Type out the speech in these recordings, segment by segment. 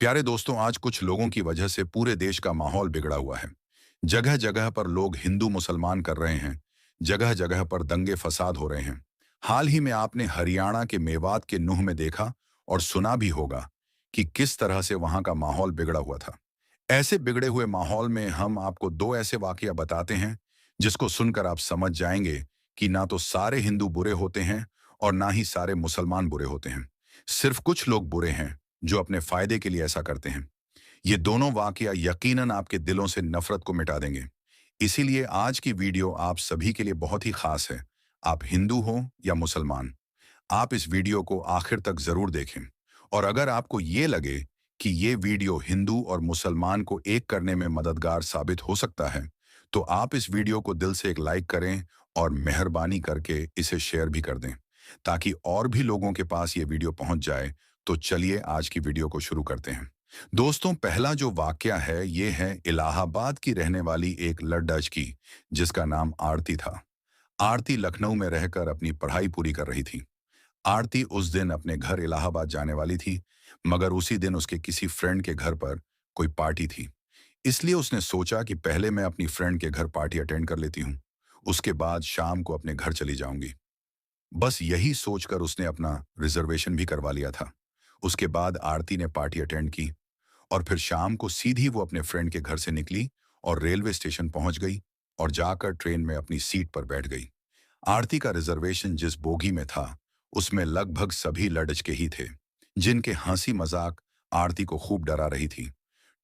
प्यारे दोस्तों, आज कुछ लोगों की वजह से पूरे देश का माहौल बिगड़ा हुआ है। जगह जगह पर लोग हिंदू मुसलमान कर रहे हैं। जगह जगह पर दंगे फसाद हो रहे हैं। हाल ही में आपने हरियाणा के मेवात के नूह में देखा और सुना भी होगा कि किस तरह से वहां का माहौल बिगड़ा हुआ था। ऐसे बिगड़े हुए माहौल में हम आपको दो ऐसे वाकया बताते हैं जिसको सुनकर आप समझ जाएंगे कि ना तो सारे हिंदू बुरे होते हैं और ना ही सारे मुसलमान बुरे होते हैं। सिर्फ कुछ लोग बुरे हैं जो अपने फायदे के लिए ऐसा करते हैं। ये दोनों वाकया यकीनन आपके दिलों से नफरत को मिटा देंगे। इसीलिए आज की वीडियो आप सभी के लिए बहुत ही खास है। आप हिंदू हो या मुसलमान, आप इस वीडियो को आखिर तक जरूर देखें। और अगर आपको ये लगे कि ये वीडियो हिंदू और मुसलमान को एक करने में मददगार साबित हो सकता है, तो आप इस वीडियो को दिल से एक लाइक करें और मेहरबानी करके इसे शेयर भी कर दें, ताकि और भी लोगों के पास ये वीडियो पहुंच जाए। तो चलिए आज की वीडियो को शुरू करते हैं। दोस्तों, पहला जो वाकया है ये है इलाहाबाद की रहने वाली एक लड़डच की, जिसका नाम आरती था। आरती लखनऊ में रहकर अपनी पढ़ाई पूरी कर रही थी। आरती उस दिन अपने घर इलाहाबाद जाने वाली थी, मगर उसी दिन उसके किसी फ्रेंड के घर पर कोई पार्टी थी। इसलिए उसने सोचा कि पहले मैं अपनी फ्रेंड के घर पार्टी अटेंड कर लेती हूँ, उसके बाद शाम को अपने घर चली जाऊंगी। बस यही सोचकर उसने अपना रिजर्वेशन भी करवा लिया था। उसके बाद आरती ने पार्टी अटेंड की और फिर शाम को सीधी वो अपने फ्रेंड के घर से निकली और रेलवे स्टेशन पहुंच गई और जाकर ट्रेन में अपनी सीट पर बैठ गई। आरती का रिजर्वेशन जिस बोगी में था, उसमें लगभग सभी लड़के ही थे, जिनके हंसी मजाक आरती को खूब डरा रही थी।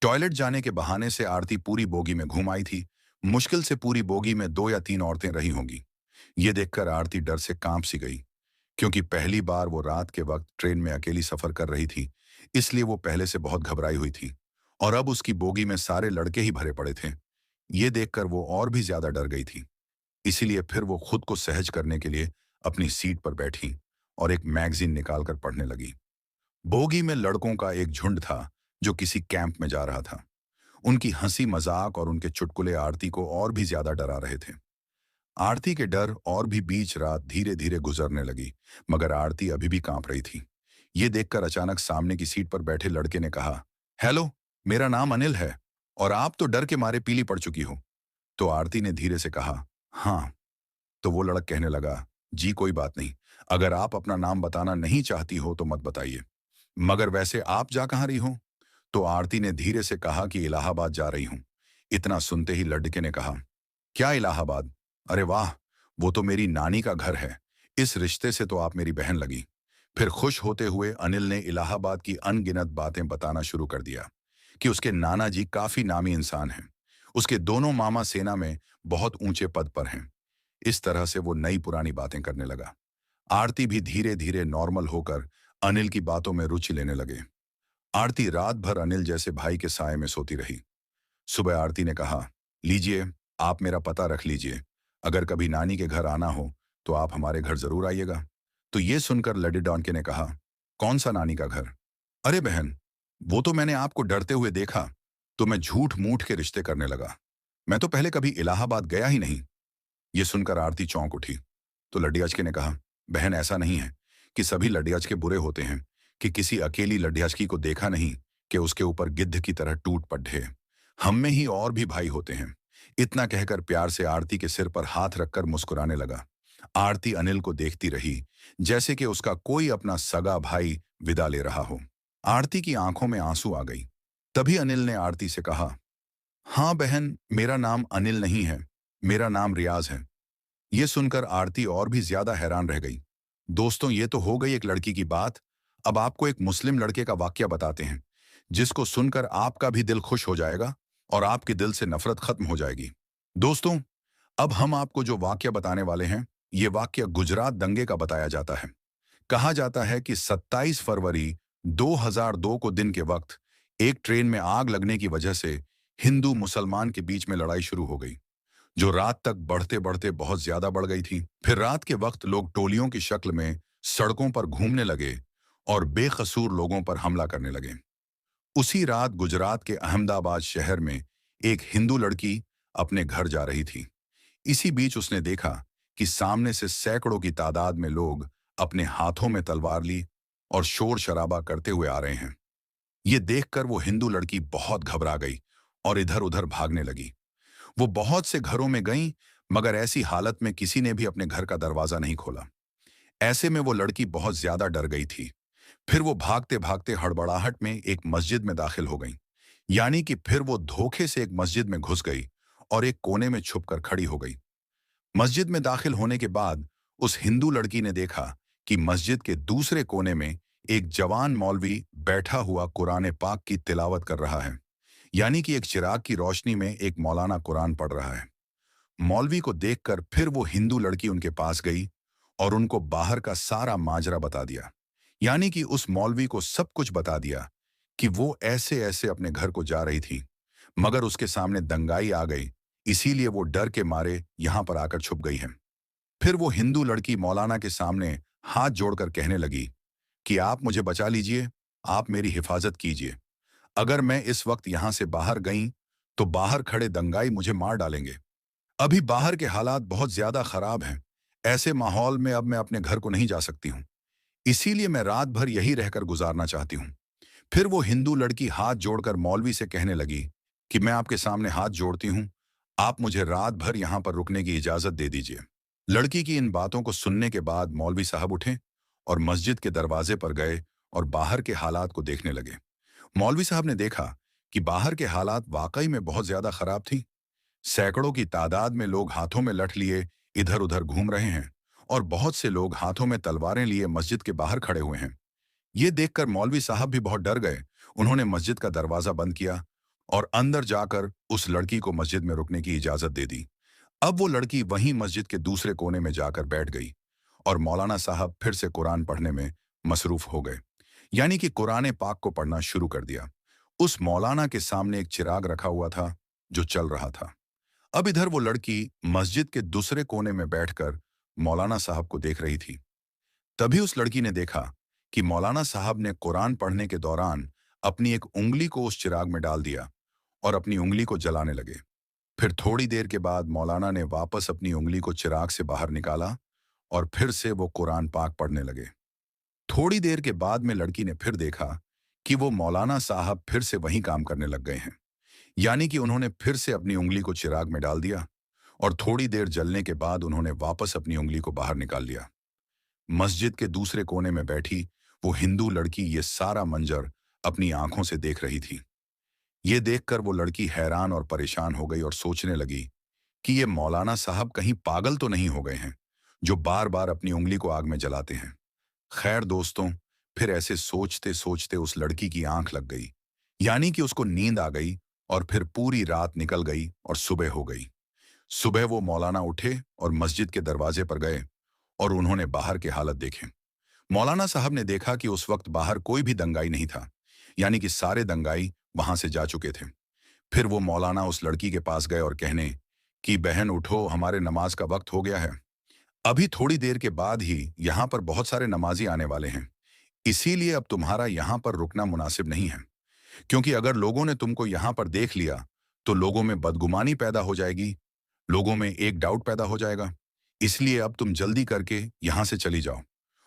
टॉयलेट जाने के बहाने से आरती पूरी बोगी में घूम आई थी। मुश्किल से पूरी बोगी में 2 या 3 औरतें रही होंगी। ये देखकर आरती डर से कांप सी गई, क्योंकि पहली बार वो रात के वक्त ट्रेन में अकेली सफर कर रही थी। इसलिए वो पहले से बहुत घबराई हुई थी और अब उसकी बोगी में सारे लड़के ही भरे पड़े थे। ये देखकर वो और भी ज्यादा डर गई थी। इसीलिए फिर वो खुद को सहज करने के लिए अपनी सीट पर बैठी और एक मैगजीन निकालकर पढ़ने लगी। बोगी में लड़कों का एक झुंड था जो किसी कैंप में जा रहा था। उनकी हंसी मजाक और उनके चुटकुले आरती को और भी ज्यादा डरा रहे थे। आरती के डर और भी बीच रात धीरे धीरे गुजरने लगी, मगर आरती अभी भी कांप रही थी। ये देखकर अचानक सामने की सीट पर बैठे लड़के ने कहा, हेलो, मेरा नाम अनिल है और आप तो डर के मारे पीली पड़ चुकी हो। तो आरती ने धीरे से कहा, हाँ। तो वो लड़क कहने लगा, जी कोई बात नहीं, अगर आप अपना नाम बताना नहीं चाहती हो तो मत बताइए, मगर वैसे आप जा कहाँ रही हो? तो आरती ने धीरे से कहा कि इलाहाबाद जा रही हूं। इतना सुनते ही लड़के ने कहा, क्या इलाहाबाद? अरे वाह, वो तो मेरी नानी का घर है। इस रिश्ते से तो आप मेरी बहन लगी। फिर खुश होते हुए अनिल ने इलाहाबाद की अनगिनत बातें बताना शुरू कर दिया कि उसके नाना जी काफी नामी इंसान हैं। उसके दोनों मामा सेना में बहुत ऊंचे पद पर हैं। इस तरह से वो नई पुरानी बातें करने लगा। आरती भी धीरे धीरे नॉर्मल होकर अनिल की बातों में रुचि लेने लगे। आरती रात भर अनिल जैसे भाई के साए में सोती रही। सुबह आरती ने कहा, लीजिए, आप मेरा पता रख लीजिए। अगर कभी नानी के घर आना हो तो आप हमारे घर जरूर आइएगा। तो ये सुनकर लडी डॉनके ने कहा, कौन सा नानी का घर? अरे बहन, वो तो मैंने आपको डरते हुए देखा, तो मैं झूठ मूठ के रिश्ते करने लगा। मैं तो पहले कभी इलाहाबाद गया ही नहीं। ये सुनकर आरती चौंक उठी। तो लड्डियाचके ने कहा, बहन ऐसा नहीं है कि सभी लड्डियाचके बुरे होते हैं, कि किसी अकेली लड्डियाचकी को देखा नहीं कि उसके ऊपर गिद्ध की तरह टूट पड़े। हम में ही और भी भाई होते हैं। इतना कहकर प्यार से आरती के सिर पर हाथ रखकर मुस्कुराने लगा। आरती अनिल को देखती रही, जैसे कि उसका कोई अपना सगा भाई विदा ले रहा हो। आरती की आंखों में आंसू आ गई। तभी अनिल ने आरती से कहा, हाँ बहन, मेरा नाम अनिल नहीं है, मेरा नाम रियाज है। ये सुनकर आरती और भी ज्यादा हैरान रह गई। दोस्तों, ये तो हो गई एक लड़की की बात। अब आपको एक मुस्लिम लड़के का वाकया बताते हैं, जिसको सुनकर आपका भी दिल खुश हो जाएगा और आपके दिल से नफरत खत्म हो जाएगी। दोस्तों, अब हम आपको जो वाकया बताने वाले हैं, ये वाकया गुजरात दंगे का बताया जाता है। कहा जाता है कि 27 फरवरी 2002 को दिन के वक्त एक ट्रेन में आग लगने की वजह से हिंदू मुसलमान के बीच में लड़ाई शुरू हो गई, जो रात तक बढ़ते बढ़ते बहुत ज्यादा बढ़ गई थी। फिर रात के वक्त लोग टोलियों की शक्ल में सड़कों पर घूमने लगे और बेकसूर लोगों पर हमला करने लगे। उसी रात गुजरात के अहमदाबाद शहर में एक हिंदू लड़की अपने घर जा रही थी। इसी बीच उसने देखा कि सामने से सैकड़ों की तादाद में लोग अपने हाथों में तलवार ली और शोर शराबा करते हुए आ रहे हैं। ये देखकर वो हिंदू लड़की बहुत घबरा गई और इधर उधर भागने लगी। वो बहुत से घरों में गई, मगर ऐसी हालत में किसी ने भी अपने घर का दरवाजा नहीं खोला। ऐसे में वो लड़की बहुत ज्यादा डर गई थी। फिर वो भागते भागते हड़बड़ाहट में एक मस्जिद में दाखिल हो गई। यानी कि फिर वो धोखे से एक मस्जिद में घुस गई और एक कोने में छुपकर खड़ी हो गई। मस्जिद में दाखिल होने के बाद उस हिंदू लड़की ने देखा कि मस्जिद के दूसरे कोने में एक जवान मौलवी बैठा हुआ कुरान पाक की तिलावत कर रहा है। यानी कि एक चिराग की रोशनी में एक मौलाना कुरान पढ़ रहा है। मौलवी को देखकर फिर वो हिंदू लड़की उनके पास गई और उनको बाहर का सारा माजरा बता दिया। यानी कि उस मौलवी को सब कुछ बता दिया कि वो ऐसे ऐसे अपने घर को जा रही थी, मगर उसके सामने दंगाई आ गई, इसीलिए वो डर के मारे यहां पर आकर छुप गई है। फिर वो हिंदू लड़की मौलाना के सामने हाथ जोड़कर कहने लगी कि आप मुझे बचा लीजिए, आप मेरी हिफाजत कीजिए। अगर मैं इस वक्त यहां से बाहर गई तो बाहर खड़े दंगाई मुझे मार डालेंगे। अभी बाहर के हालात बहुत ज्यादा खराब हैं। ऐसे माहौल में अब मैं अपने घर को नहीं जा सकती हूँ, इसीलिए मैं रात भर यही रहकर गुजारना चाहती हूँ। फिर वो हिंदू लड़की हाथ जोड़कर मौलवी से कहने लगी कि मैं आपके सामने हाथ जोड़ती हूँ, आप मुझे रात भर यहाँ पर रुकने की इजाजत दे दीजिए। लड़की की इन बातों को सुनने के बाद मौलवी साहब उठे और मस्जिद के दरवाजे पर गए और बाहर के हालात को देखने लगे। मौलवी साहब ने देखा कि बाहर के हालात वाकई में बहुत ज्यादा खराब थी। सैकड़ों की तादाद में लोग हाथों में लठ लिए इधर उधर घूम रहे हैं और बहुत से लोग हाथों में तलवारें लिए मस्जिद के बाहर खड़े हुए हैं। ये देखकर मौलवी साहब भी बहुत डर गए। उन्होंने मस्जिद का दरवाजा बंद किया और अंदर जाकर उस लड़की को मस्जिद में रुकने की इजाजत दे दी। अब वो लड़की वहीं मस्जिद के दूसरे कोने में जाकर बैठ गई और मौलाना साहब फिर से कुरान पढ़ने में मसरूफ हो गए। यानी कि कुरान पाक को पढ़ना शुरू कर दिया। उस मौलाना के सामने एक चिराग रखा हुआ था जो चल रहा था। अब इधर वो लड़की मस्जिद के दूसरे कोने में बैठकर मौलाना साहब को देख रही थी। तभी उस लड़की ने देखा कि मौलाना साहब ने कुरान पढ़ने के दौरान अपनी एक उंगली को उस चिराग में डाल दिया और अपनी उंगली को जलाने लगे। फिर थोड़ी देर के बाद मौलाना ने वापस अपनी उंगली को चिराग से बाहर निकाला और फिर से वो कुरान पाक पढ़ने लगे। थोड़ी देर के बाद में लड़की ने फिर देखा कि वो मौलाना साहब फिर से वही काम करने लग गए हैं। यानी कि उन्होंने फिर से अपनी उंगली को चिराग में डाल दिया और थोड़ी देर जलने के बाद उन्होंने वापस अपनी उंगली को बाहर निकाल लिया। मस्जिद के दूसरे कोने में बैठी वो हिंदू लड़की ये सारा मंजर अपनी आंखों से देख रही थी। ये देखकर वो लड़की हैरान और परेशान हो गई और सोचने लगी कि ये मौलाना साहब कहीं पागल तो नहीं हो गए हैं जो बार बार अपनी उंगली को आग में जलाते हैं। खैर दोस्तों, फिर ऐसे सोचते सोचते उस लड़की की आंख लग गई। यानी कि उसको नींद आ गई और फिर पूरी रात निकल गई और सुबह हो गई। सुबह वो मौलाना उठे और मस्जिद के दरवाजे पर गए और उन्होंने बाहर के हालत देखे। मौलाना साहब ने देखा कि उस वक्त बाहर कोई भी दंगाई नहीं था। यानी कि सारे दंगाई वहां से जा चुके थे। फिर वो मौलाना उस लड़की के पास गए और कहने कि बहन उठो, हमारे नमाज का वक्त हो गया है। अभी थोड़ी देर के बाद ही यहाँ पर बहुत सारे नमाजी आने वाले हैं, इसीलिए अब तुम्हारा यहाँ पर रुकना मुनासिब नहीं है, क्योंकि अगर लोगों ने तुमको यहाँ पर देख लिया तो लोगों में बदगुमानी पैदा हो जाएगी, लोगों में एक डाउट पैदा हो जाएगा। इसलिए अब तुम जल्दी करके यहाँ से चली जाओ।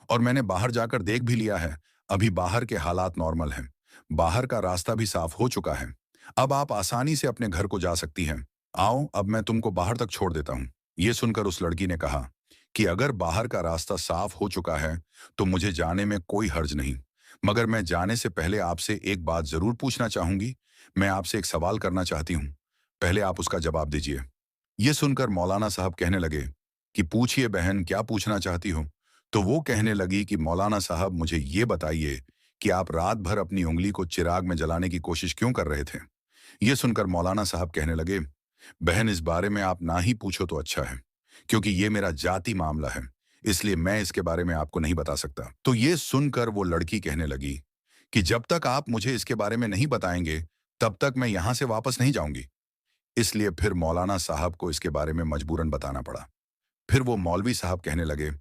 और मैंने बाहर जाकर देख भी लिया है, अभी बाहर के हालात नॉर्मल हैं, बाहर का रास्ता भी साफ हो चुका है। अब आप आसानी से अपने घर को जा सकती हैं। आओ, अब मैं तुमको बाहर तक छोड़ देता हूँ। ये सुनकर उस लड़की ने कहा कि अगर बाहर का रास्ता साफ हो चुका है तो मुझे जाने में कोई हर्ज नहीं, मगर मैं जाने से पहले आपसे एक बात जरूर पूछना चाहूंगी। मैं आपसे एक सवाल करना चाहती हूँ, पहले आप उसका जवाब दीजिए। ये सुनकर मौलाना साहब कहने लगे कि पूछिए बहन, क्या पूछना चाहती हो। तो वो कहने लगी कि मौलाना साहब, मुझे ये बताइए कि आप रात भर अपनी उंगली को चिराग में जलाने की कोशिश क्यों कर रहे थे। ये सुनकर मौलाना साहब कहने लगे, बहन इस बारे में आप ना ही पूछो तो अच्छा है, क्योंकि ये मेरा जाति मामला है, इसलिए मैं इसके बारे में आपको नहीं बता सकता। तो ये सुनकर वो लड़की कहने लगी कि जब तक आप मुझे इसके बारे में नहीं बताएंगे तब तक मैं यहां से वापस नहीं जाऊंगी। इसलिए फिर मौलाना साहब को इसके बारे में मजबूरन बताना पड़ा। फिर वो मौलवी साहब कहने लगे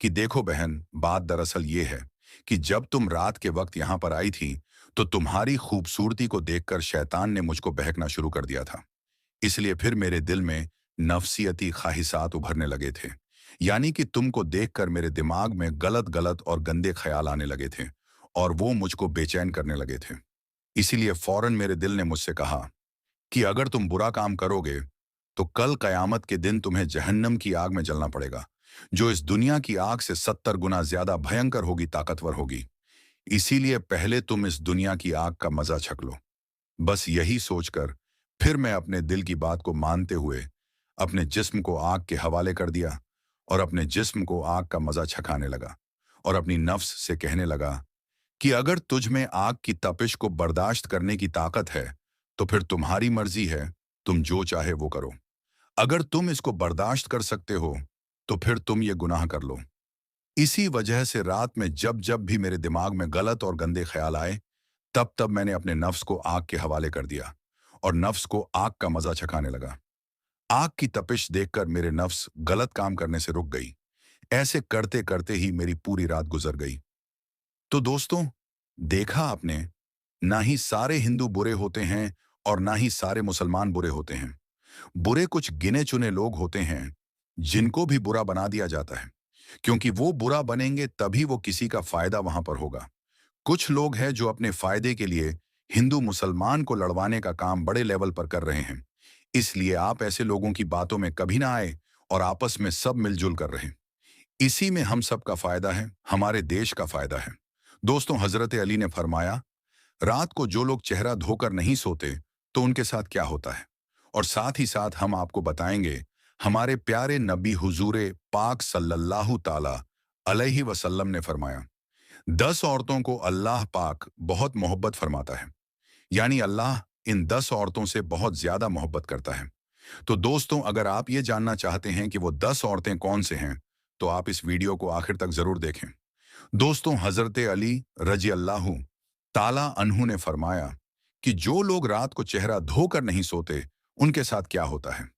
कि देखो बहन, बात दरअसल ये है कि जब तुम रात के वक्त यहां पर आई थी तो तुम्हारी खूबसूरती को देखकर शैतान ने मुझको बहकना शुरू कर दिया था। इसलिए फिर मेरे दिल में नफसियती ख्वाहिशात उभरने लगे थे। यानी कि तुमको देखकर मेरे दिमाग में गलत गलत और गंदे ख्याल आने लगे थे और वो मुझको बेचैन करने लगे थे। इसीलिए फौरन मेरे दिल ने मुझसे कहा कि अगर तुम बुरा काम करोगे तो कल कयामत के दिन तुम्हें जहन्नम की आग में जलना पड़ेगा, जो इस दुनिया की आग से 70 गुना ज्यादा भयंकर होगी, ताकतवर होगी। इसीलिए पहले तुम इस दुनिया की आग का मजा छक लो। बस यही सोचकर फिर मैं अपने दिल की बात को मानते हुए अपने जिस्म को आग के हवाले कर दिया और अपने जिस्म को आग का मजा छकाने लगा और अपनी नफ्स से कहने लगा कि अगर तुझ में आग की तपिश को बर्दाश्त करने की ताकत है तो फिर तुम्हारी मर्जी है, तुम जो चाहे वो करो। अगर तुम इसको बर्दाश्त कर सकते हो तो फिर तुम ये गुनाह कर लो। इसी वजह से रात में जब जब भी मेरे दिमाग में गलत और गंदे ख्याल आए, तब तब मैंने अपने नफ्स को आग के हवाले कर दिया और नफ्स को आग का मजा छकाने लगा। आग की तपिश देखकर मेरे नफ्स गलत काम करने से रुक गई। ऐसे करते करते ही मेरी पूरी रात गुजर गई। तो दोस्तों, देखा आपने, ना ही सारे हिंदू बुरे होते हैं और ना ही सारे मुसलमान बुरे होते हैं। बुरे कुछ गिने चुने लोग होते हैं जिनको भी बुरा बना दिया जाता है, क्योंकि वो बुरा बनेंगे तभी वो किसी का फायदा वहां पर होगा। कुछ लोग हैं जो अपने फायदे के लिए हिंदू मुसलमान को लड़वाने का काम बड़े लेवल पर कर रहे हैं। इसलिए आप ऐसे लोगों की बातों में कभी ना आए और आपस में सब मिलजुल कर रहें। इसी में हम सब का फायदा है, हमारे देश का फायदा है। दोस्तों, हजरत अली ने फरमाया, रात को जो लोग चेहरा धोकर नहीं सोते तो उनके साथ क्या होता है। और साथ ही साथ हम आपको बताएंगे हमारे प्यारे नबी हुजूरे पाक सल्लल्लाहु ताला अलैहि वसल्लम ने फरमाया, 10 औरतों को अल्लाह पाक बहुत मोहब्बत फरमाता है। यानी अल्लाह इन 10 औरतों से बहुत ज्यादा मोहब्बत करता है। तो दोस्तों, अगर आप ये जानना चाहते हैं कि वो 10 औरतें कौन से हैं, तो आप इस वीडियो को आखिर तक जरूर देखें। दोस्तों, हजरत अली रजी अल्लाहु ताला अन्हु ने फरमाया कि जो लोग रात को चेहरा धोकर नहीं सोते उनके साथ क्या होता है।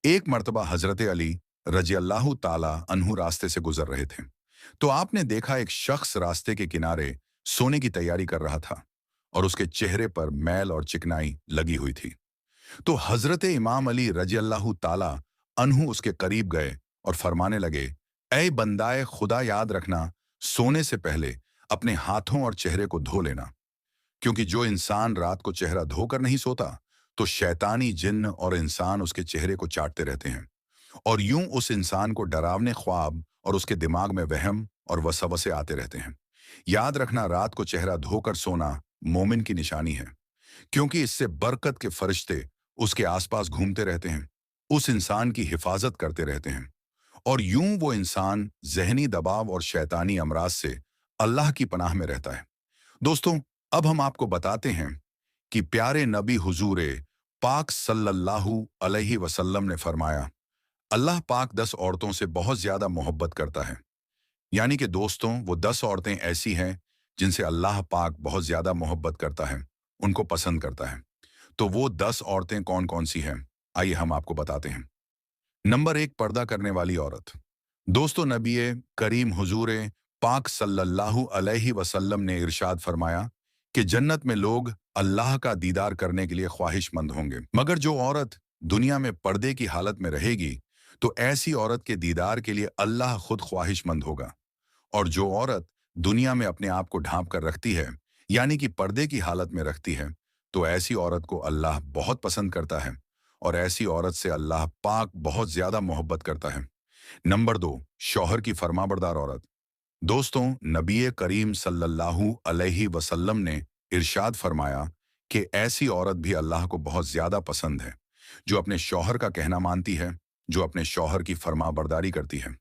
एक मर्तबा हजरत अली रजी अल्लाहु ताला अन्हु रास्ते से गुजर रहे थे, तो आपने देखा एक शख्स रास्ते के किनारे सोने की तैयारी कर रहा था और उसके चेहरे पर मैल और चिकनाई लगी हुई थी। तो हजरत इमाम अली रजी अल्लाहु ताला अन्हु उसके करीब गए और फरमाने लगे, ऐ बंदाए खुदा, याद रखना, सोने से पहले अपने हाथों और चेहरे को धो लेना, क्योंकि जो इंसान रात को चेहरा धोकर नहीं सोता तो शैतानी जिन्न और इंसान उसके चेहरे को चाटते रहते हैं और यूं उस इंसान को डरावने ख्वाब और उसके दिमाग में वहम और वसवसे आते रहते हैं। याद रखना, रात को चेहरा धोकर सोना मोमिन की निशानी है, क्योंकि इससे बरकत के फरिश्ते उसके आसपास घूमते रहते हैं, उस इंसान की हिफाजत करते रहते हैं और यूं वो इंसान जहनी दबाव और शैतानी अमराज से अल्लाह की पनाह में रहता है। दोस्तों, अब हम आपको बताते हैं कि प्यारे नबी हुजूरे पाक सल्लल्लाहु अलैहि वसल्लम ने फरमाया, अल्लाह पाक 10 औरतों से बहुत ज्यादा मोहब्बत करता है। यानी कि दोस्तों, वो 10 औरतें ऐसी हैं जिनसे अल्लाह पाक बहुत ज्यादा मोहब्बत करता है, उनको पसंद करता है। तो वो 10 औरतें कौन कौन सी हैं, आइए हम आपको बताते हैं। नंबर 1, पर्दा करने वाली औरत। दोस्तों, नबी करीम हुजूर पाक सल्लल्लाहु अलैहि वसल्लम ने इरशाद फरमाया कि जन्नत में लोग अल्लाह का दीदार करने के लिए ख्वाहिशमंद होंगे, मगर जो औरत दुनिया में पर्दे की हालत में रहेगी तो ऐसी औरत के दीदार के लिए अल्लाह खुद ख्वाहिशमंद होगा। और जो औरत दुनिया में अपने आप को ढांप कर रखती है, यानी कि पर्दे की हालत में रखती है, तो ऐसी औरत को अल्लाह बहुत पसंद करता है और ऐसी औरत से अल्लाह पाक बहुत ज्यादा मोहब्बत करता है। नंबर 2, शौहर की फरमाबरदार औरत। दोस्तों, नबी करीम सल्लल्लाहु अलैहि वसल्लम ने इरशाद फरमाया कि ऐसी औरत भी अल्लाह को बहुत ज्यादा पसंद है जो अपने शौहर का कहना मानती है, जो अपने शौहर की फरमाबरदारी करती है।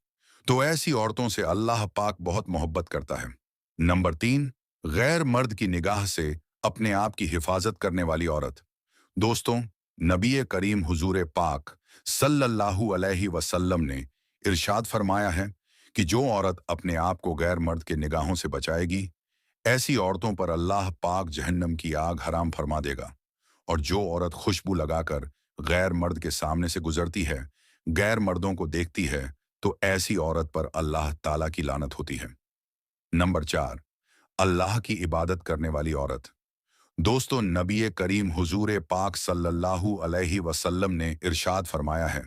तो ऐसी औरतों से अल्लाह पाक बहुत मोहब्बत करता है। नंबर 3, गैर मर्द की निगाह से अपने आप की हिफाजत करने वाली औरत। दोस्तों, नबी करीम हुजूर पाक सल्लल्लाहु अलैहि वसल्लम ने इरशाद फरमाया है कि जो औरत अपने आप को गैर मर्द के निगाहों से बचाएगी, ऐसी औरतों पर अल्लाह पाक जहन्नम की आग हराम फरमा देगा। और जो औरत खुशबू लगाकर गैर मर्द के सामने से गुजरती है, गैर मर्दों को देखती है, तो ऐसी औरत पर अल्लाह ताला की लानत होती है। नंबर 4, अल्लाह की इबादत करने वाली औरत। दोस्तों, नबी करीम हुजूर पाक सल्लल्लाहु अलैहि वसल्लम ने इरशाद फरमाया है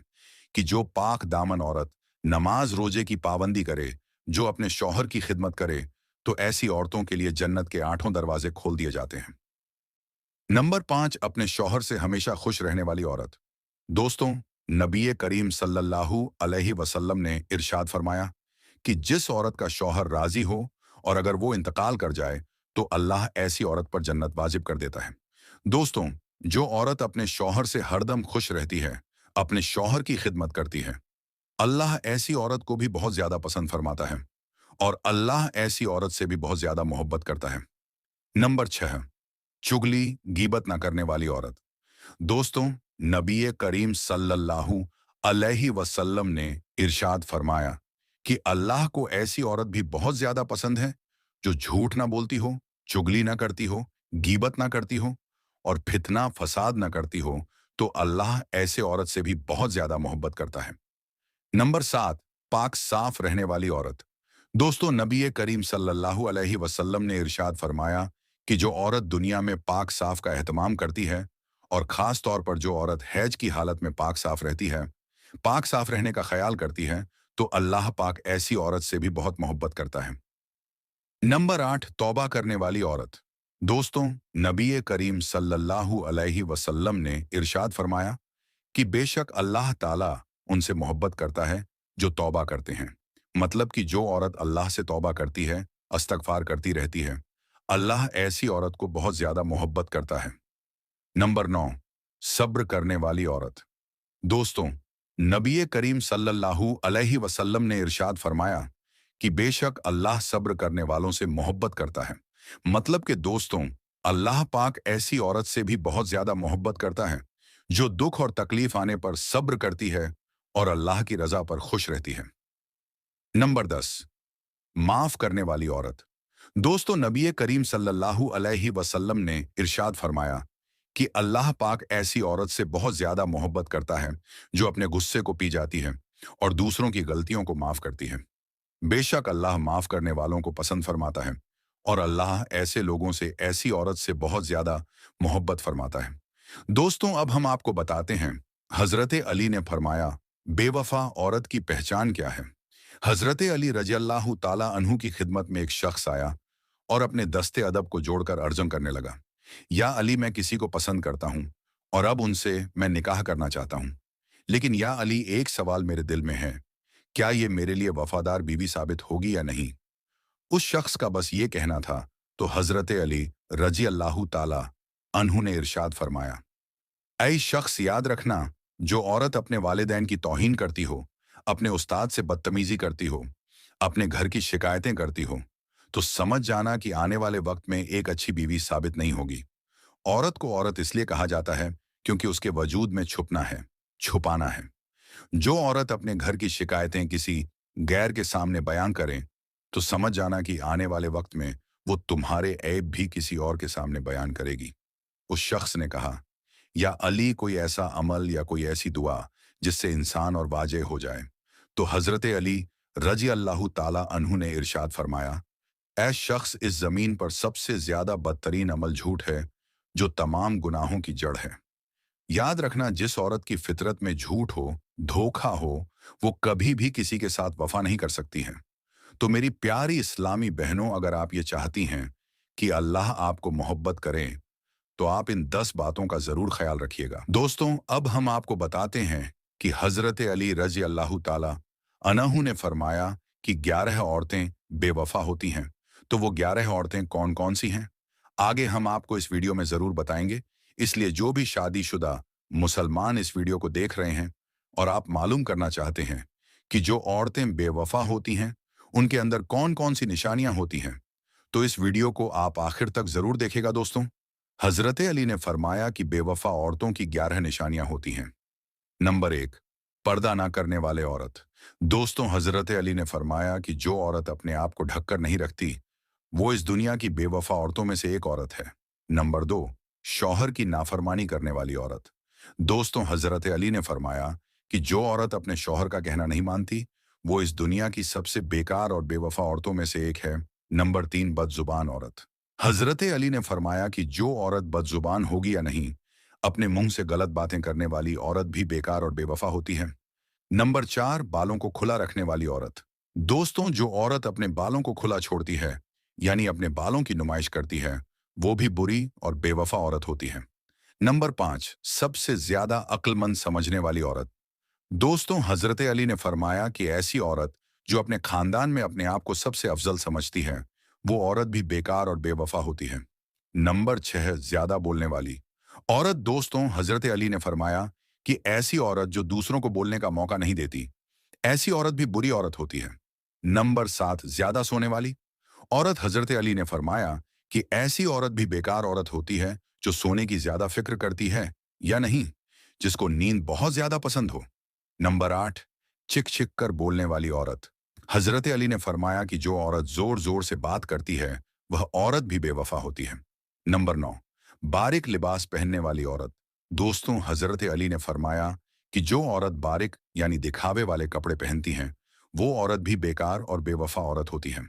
कि जो पाक दामन औरत नमाज रोजे की पाबंदी करे, जो अपने शौहर की खिदमत करे, तो ऐसी औरतों के लिए जन्नत के 8 दरवाजे खोल दिए जाते हैं। नंबर 5, अपने शौहर से हमेशा खुश रहने वाली औरत। दोस्तों, नबी करीम सल्लल्लाहु अलैहि वसल्लम ने इरशाद फरमाया कि जिस औरत का शौहर राजी हो और अगर वो इंतकाल कर जाए तो अल्लाह ऐसी औरत पर जन्नत वाजिब कर देता है। दोस्तों, जो औरत अपने शौहर से हरदम खुश रहती है, अपने शौहर की खिदमत करती है, अल्लाह ऐसी औरत को भी बहुत ज्यादा पसंद फरमाता है और अल्लाह ऐसी औरत से भी बहुत ज्यादा मोहब्बत करता है। नंबर 6, चुगली गीबत ना करने वाली औरत। दोस्तों, नबी करीम सल्लल्लाहु अलैहि वसल्लम ने इरशाद फरमाया कि अल्लाह को ऐसी औरत भी बहुत ज्यादा पसंद है जो झूठ ना बोलती हो, चुगली ना करती हो, गीबत ना करती हो और फितना फसाद ना करती हो। तो अल्लाह ऐसे औरत से भी बहुत ज्यादा मोहब्बत करता है। नंबर 7, पाक साफ रहने वाली औरत। दोस्तों, नबी करीम सल्लल्लाहु अलैहि वसल्लम ने इरशाद फरमाया कि जो औरत दुनिया में पाक साफ का एहतमाम करती है और खास तौर पर जो औरत हैज की हालत में पाक साफ रहती है, पाक साफ रहने का ख्याल करती है, तो अल्लाह पाक ऐसी औरत से भी बहुत मोहब्बत करता है। नंबर 8, तौबा करने वाली औरत। दोस्तों, नबी करीम सल्लल्लाहु अलैहि वसल्लम ने इरशाद फरमाया कि बेशक अल्लाह ताला उनसे मोहब्बत करता है जो तौबा करते हैं। मतलब कि जो औरत अल्लाह से तौबा करती है, इस्तगफार करती रहती है, अल्लाह ऐसी औरत को बहुत ज्यादा मोहब्बत करता है। नंबर 9, सब्र करने वाली औरत। दोस्तों, नबी करीम सल्लल्लाहु अलैहि वसल्लम ने इरशाद फरमाया कि बेशक अल्लाह सब्र करने वालों से मोहब्बत करता है। मतलब कि दोस्तों, अल्लाह पाक ऐसी औरत से भी बहुत ज्यादा मोहब्बत करता है जो दुख और तकलीफ आने पर सब्र करती है और अल्लाह की रजा पर खुश रहती है। नंबर 10, माफ करने वाली औरत। दोस्तों, नबी करीम सल्लल्लाहु अलैहि वसल्लम ने इरशाद फरमाया कि अल्लाह पाक ऐसी औरत से बहुत ज्यादा मोहब्बत करता है जो अपने गुस्से को पी जाती है और दूसरों की गलतियों को माफ करती है। बेशक अल्लाह माफ करने वालों को पसंद फरमाता है और अल्लाह ऐसे लोगों से, ऐसी औरत से बहुत ज्यादा मोहब्बत फरमाता है। दोस्तों, अब हम आपको बताते हैं हजरत अली ने फरमाया बेवफा औरत की पहचान क्या है। हजरत अली रजी अल्लाह ताला अन्हु की खिदमत में एक शख्स आया और अपने दस्ते अदब को जोड़कर अर्जन करने लगा, या अली, मैं किसी को पसंद करता हूं और अब उनसे मैं निकाह करना चाहता हूं। लेकिन या अली, एक सवाल मेरे दिल में है, क्या ये मेरे लिए वफादार बीवी साबित होगी या नहीं। उस शख्स का बस ये कहना था तो हजरत अली रजी अल्लाह ताला अन्हु ने इरशाद फरमाया, ऐ शख्स, याद रखना, जो औरत अपने वालिदैन की तौहीन करती हो, अपने उस्ताद से बदतमीजी करती हो, अपने घर की शिकायतें करती हो, तो समझ जाना कि आने वाले वक्त में एक अच्छी बीवी साबित नहीं होगी। औरत को औरत इसलिए कहा जाता है क्योंकि उसके वजूद में छुपना है, छुपाना है। जो औरत अपने घर की शिकायतें किसी गैर के सामने बयान करें, तो समझ जाना कि आने वाले वक्त में वो तुम्हारे ऐब भी किसी और के सामने बयान करेगी। उस शख्स ने कहा, या अली, कोई ऐसा अमल या कोई ऐसी दुआ जिससे इंसान और वाजे हो जाए। तो हजरत अली रजी अल्लाह ताला अन्हु ने इरशाद फरमाया, ऐ शख्स, इस जमीन पर सबसे ज्यादा बदतरीन अमल झूठ है जो तमाम गुनाहों की जड़ है। याद रखना, जिस औरत की फितरत में झूठ हो, धोखा हो, वो कभी भी किसी के साथ वफा नहीं कर सकती हैं। तो मेरी प्यारी इस्लामी बहनों, अगर आप ये चाहती हैं कि अल्लाह आपको मोहब्बत करें, तो आप इन 10 बातों का जरूर ख्याल रखिएगा। दोस्तों, अब हम आपको बताते हैं कि हजरत अली रजी अल्लाह ताला अन्हु ने फरमाया कि 11 औरतें बेवफा होती हैं। तो वो 11 औरतें कौन कौन सी हैं, आगे हम आपको इस वीडियो में जरूर बताएंगे। इसलिए जो भी शादीशुदा मुसलमान इस वीडियो को देख रहे हैं और आप मालूम करना चाहते हैं कि जो औरतें बेवफा होती हैं उनके अंदर कौन कौन सी निशानियां होती हैं, तो इस वीडियो को आप आखिर तक जरूर देखेगा। दोस्तों, हजरत अली ने फरमाया कि बेवफा औरतों की 11 निशानियां होती हैं। नंबर 1, पर्दा ना करने वाले औरत। दोस्तों, हजरत अली ने फरमाया कि जो औरत अपने आप को ढककर नहीं रखती, वो इस दुनिया की बेवफा औरतों में से एक औरत है। नंबर 2, शौहर की नाफरमानी करने वाली औरत। दोस्तों, हजरत अली ने फरमाया कि जो औरत अपने शौहर का कहना नहीं मानती, वो इस दुनिया की सबसे बेकार और बेवफा औरतों में से एक है। नंबर 3, बदजुबान औरत। हजरत अली ने फरमाया कि जो औरत बदजुबान होगी या नहीं, अपने मुंह से गलत बातें करने वाली औरत भी बेकार और बेवफा होती है। नंबर 4, बालों को खुला रखने वाली औरत। दोस्तों, जो औरत अपने बालों को खुला छोड़ती है, यानी अपने बालों की नुमाइश करती है, वो भी बुरी और बेवफा औरत होती है। नंबर 5, सबसे ज्यादा अक्लमंद समझने वाली औरत। दोस्तों, हजरत अली ने फरमाया कि ऐसी औरत जो अपने खानदान में अपने आप को सबसे अफजल समझती है, वो औरत भी बेकार और बेवफा होती है। नंबर 6, ज्यादा बोलने वाली औरत। दोस्तों, हजरत अली ने फरमाया कि ऐसी औरत जो दूसरों को बोलने का मौका नहीं देती, ऐसी औरत भी बुरी औरत होती है। नंबर 7, ज्यादा सोने वाली औरत। हजरत अली ने फरमाया कि ऐसी औरत भी बेकार औरत होती है जो सोने की ज्यादा फिक्र करती है या नहीं, जिसको नींद बहुत ज्यादा पसंद हो। नंबर 8, चिक चिक कर बोलने वाली औरत। हजरत अली ने फरमाया कि जो औरत जोर जोर से बात करती है, वह औरत भी बेवफा होती है। नंबर 9, बारीक लिबास पहनने वाली औरत। दोस्तों, हजरत अली ने फरमाया कि जो औरत बारीक यानी दिखावे वाले कपड़े पहनती हैं, वो औरत भी बेकार और बेवफा औरत होती है।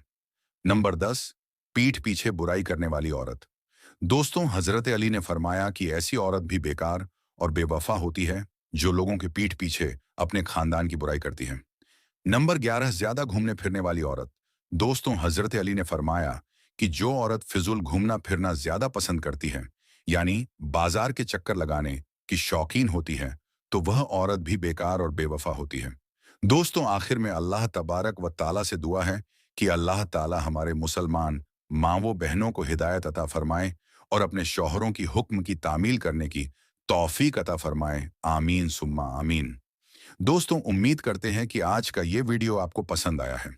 नंबर 10, पीठ पीछे बुराई करने वाली औरत। दोस्तों, हजरत अली ने फरमाया कि ऐसी औरत भी बेकार और बेवफा होती है जो लोगों के पीठ पीछे अपने खानदान की बुराई करती है। नंबर 11, ज्यादा घूमने फिरने वाली औरत। दोस्तों, हजरत अली ने फरमाया कि जो औरत फिजूल घूमना फिरना ज्यादा पसंद करती है, यानी बाजार के चक्कर लगाने की शौकीन होती है, तो वह औरत भी बेकार और बेवफा होती है। दोस्तों, आखिर में अल्लाह तबारक व ताला से दुआ है कि अल्लाह ताला हमारे मुसलमान माँवों बहनों को हिदायत अता फरमाए और अपने शौहरों की हुक्म की तामील करने की तौफीक अता फरमाए। आमीन सुम्मा आमीन। दोस्तों, उम्मीद करते हैं कि आज का ये वीडियो आपको पसंद आया है।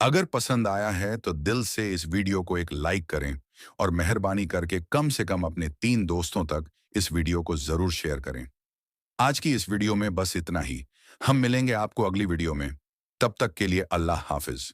अगर पसंद आया है तो दिल से इस वीडियो को एक लाइक करें और मेहरबानी करके कम से कम अपने 3 दोस्तों तक इस वीडियो को जरूर शेयर करें। आज की इस वीडियो में बस इतना ही। हम मिलेंगे आपको अगली वीडियो में। तब तक के लिए अल्लाह हाफिज।